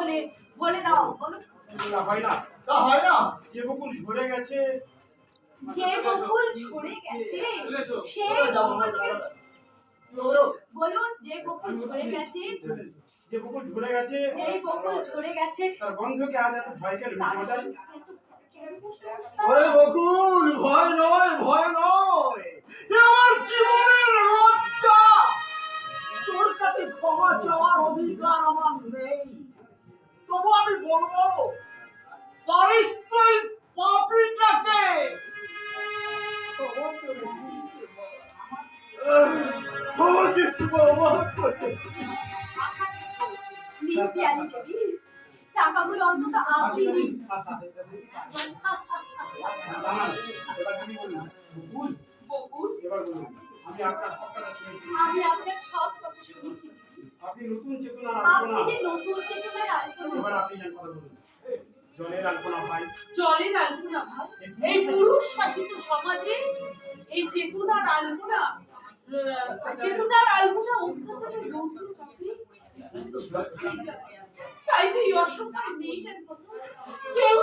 বলে বলে দাও, বলো। হয় না, তা হয় না। যে বকুল ঝরে গেছে, যে বকুল ঝরে গেছে সে বকুলকে বলুন। যে বকুল ঝরে গেছে, যে বকুল ঝরে গেছে, যেই বকুল ঝরে গেছে তার গন্ধকে আজ এত ভয় কেন মশাই? ওরে বকুল, ভয় নয়, ভয় নয়, এ আমার জীবনের লজ্জা। তোর কাছে ক্ষমা চাওয়ার অধিকার আমার নেই, তবু আমি বলবো, পারিস তুই পাপীটাকে। আমাকে ক্ষমা করে দিস। নিন পিয়ালি দেবী, টাকাগুলো অন্তত আপনি নিন। এবার কি বলুন বকুল? বকুল, এবার বলুন, আমি আপনার সব কথা শুনেছি। আমি আপনার সব কথা শুনেছি। আপনি নতুন চেতনার আপনি আলপনা, যে নতুন চেতনার আলপনা। এবার আপনি যেন কথা বলুন। জলের আলপনা ভাই, জলের আলপনা ভাই, এই পুরুষ শাসিত সমাজে এই চেতনার আলপনা, চেতনার আলপনা অত্যাচারের রৌদ্র তাপে তাই তো এই অসহায় মেয়েটার কথা কেউ